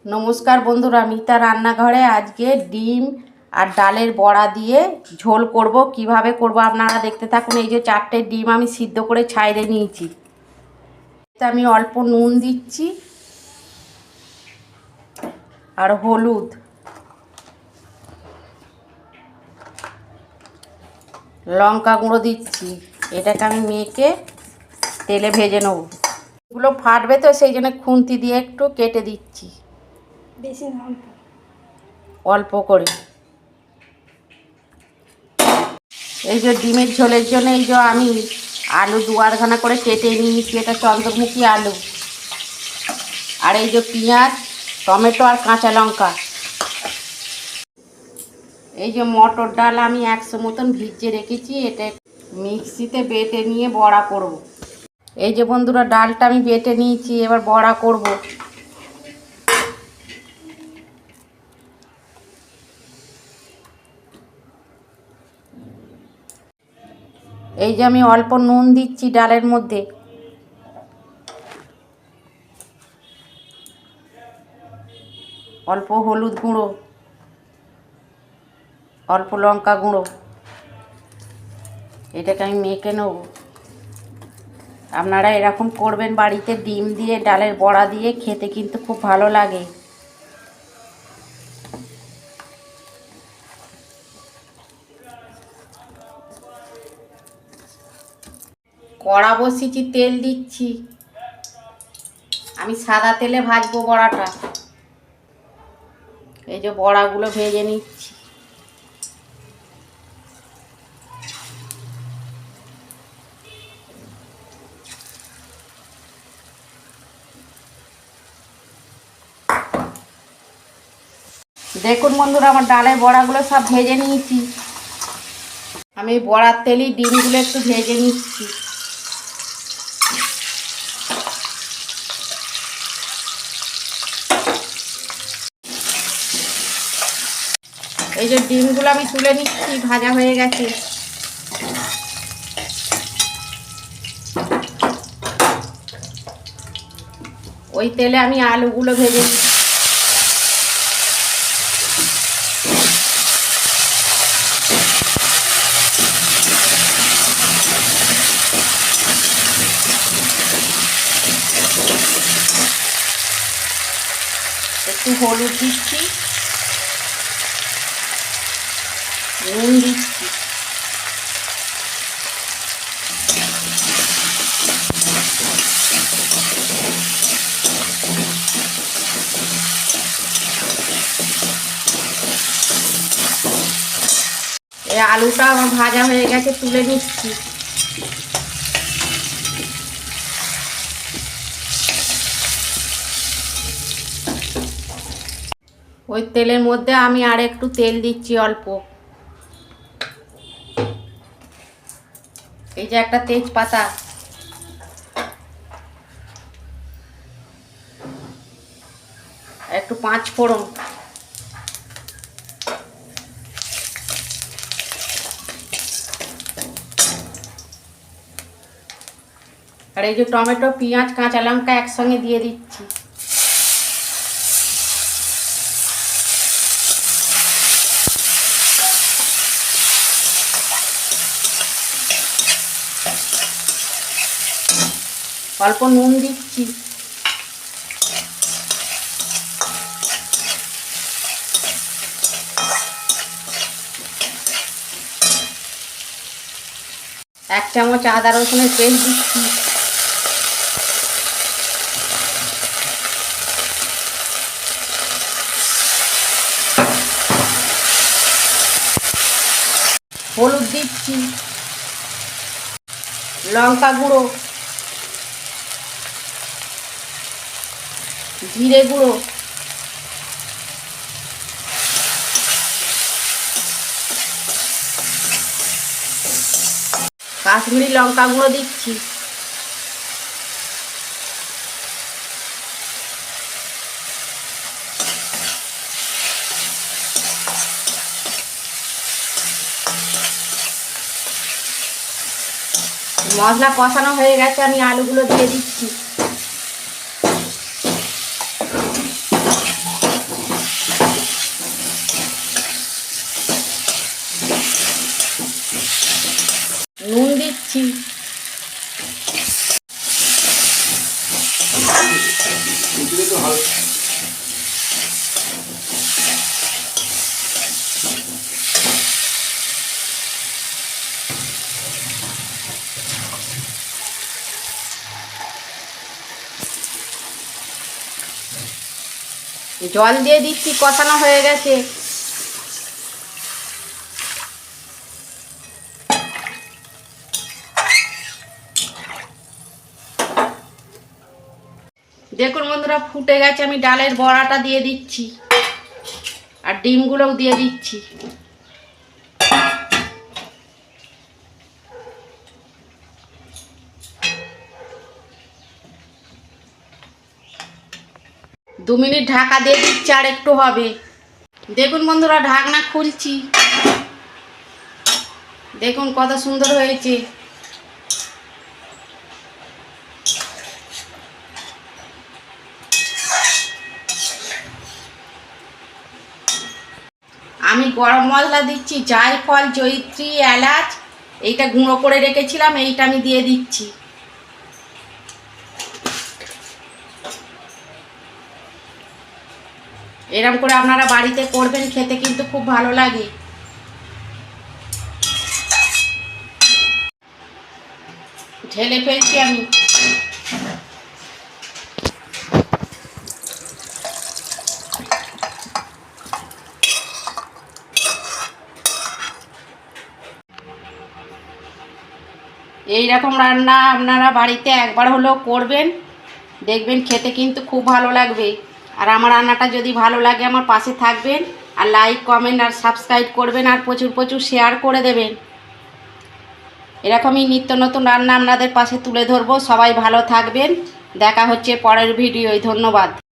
নমস্কার বন্ধুরা, মিতা রান্নাঘরে আজকে ডিম আর ডালের বড়া দিয়ে ঝোল করব। কিভাবে করব আপনারা দেখতে থাকুন। এই যে 4টে ডিম আমি সিদ্ধ করে ছাইড়ে নিয়েছি। আমি অল্প নুন দিচ্ছি আর হলুদ, লঙ্কা গুঁড়ো দিচ্ছি। এটাকে আমি মেখে তেলে ভেজে নেব। এগুলো ফাটবে তো, সেই জন্য খুন্তি দিয়ে একটু কেটে দিচ্ছি, বেশি না, অল্প করে। এই যে ডিমের ঝোলের জন্য এই যে আমি আলু 2-8 করে কেটে নিয়েছি। এটা চন্দ্রমুখী আলু। আর এই যে পেঁয়াজ, টমেটো আর কাঁচা লঙ্কা। এই যে মটর ডাল আমি 100 মতন ভিজিয়ে রেখেছি। এটা মিক্সিতে বেটে নিয়ে বড়া করব। এই যে বন্ধুরা, ডালটা আমি বেটে নিয়েছি, এবার বড়া করব। এই যে আমি অল্প নুন দিচ্ছি ডালের মধ্যে, অল্প হলুদ গুঁড়ো, অল্প লঙ্কা গুঁড়ো। এটাকে আমি মেখে নেব। আপনারা এরকম করবেন বাড়িতে, ডিম দিয়ে ডালের বড়া দিয়ে খেতে কিন্তু খুব ভালো লাগে। কড়া বসিয়েছি, তেল দিচ্ছি। আমি সাদা তেলে ভাজবো বড়াটা। এই যে বড়াগুলো ভেজে নিচ্ছি। দেখুন বন্ধুরা, আমার ডালের বড়াগুলো সব ভেজে নিয়েছি। আমি বড়ার তেলেই ডিমগুলো একটু ভেজে নিচ্ছি। এই যে ডিমগুলো আমি তুলে নিচ্ছি, ভাজা হয়ে গেছে। ওই তেলে আমি আলুগুলো ভেজে নিচ্ছি। একটু হলুদ দিচ্ছি, নুন দিচ্ছি। এই আলুটা আমার ভাজা হয়ে গেছে, তুলে নিচ্ছি। ওই তেলের মধ্যে আমি আর একটু তেল দিচ্ছি অল্প। এই যে একটা তেজপাতা, একটু 5 ফোড়ন, আর এই যে টমেটো, পেঁয়াজ, কাঁচা লঙ্কা একসঙ্গে দিয়ে দিচ্ছি। অল্প নুন দিচ্ছি। এক চামচ আদা রসুনের পেস্ট দিচ্ছি। হলুদ দিচ্ছি, লঙ্কা গুঁড়ো, জিরে গুঁড়ো, কাশ্মীরি লঙ্কা গুঁড়ো দিচ্ছি। মশলা কষানো হয়ে গেছে, আমি আলুগুলো দিয়ে দিচ্ছি। জল দিয়ে দিচ্ছি, কষানো হয়ে গেছে। দেখুন বন্ধুরা, ফুটে গেছে। আমি ডালের বড়াটা দিয়ে দিচ্ছি আর ডিমগুলোও দিয়ে দিচ্ছি। দু মিনিট ঢাকা দিয়ে দিচ্ছি, আর একটু হবে। দেখুন বন্ধুরা, ঢাকনা খুলছি। দেখুন কত সুন্দর হয়েছে। আমি গরম মশলা দিচ্ছি, জায়ফল, জয়িত্রী, এলাচ, এইটা গুঁড়ো করে রেখেছিলাম, এইটা আমি দিয়ে দিচ্ছি। এরকম করে আপনারা বাড়িতে করবেন, খেতে কিন্তু খুব ভালো লাগে। ঢেলে ফেলছি আমি। এই রকম রান্না আপনারা বাড়িতে একবার হলেও করবেন, দেখবেন খেতে কিন্তু খুব ভালো লাগবে। আর আমার রান্নাটা যদি ভালো লাগে আমার পাশে থাকবেন, আর লাইক, কমেন্ট আর সাবস্ক্রাইব করবেন, আর প্রচুর প্রচুর শেয়ার করে দেবেন। এরকমই নিত্য নতুন রান্না আপনাদের পাশে তুলে ধরবো। সবাই ভালো থাকবেন। দেখা হচ্ছে পরের ভিডিওয়। ধন্যবাদ।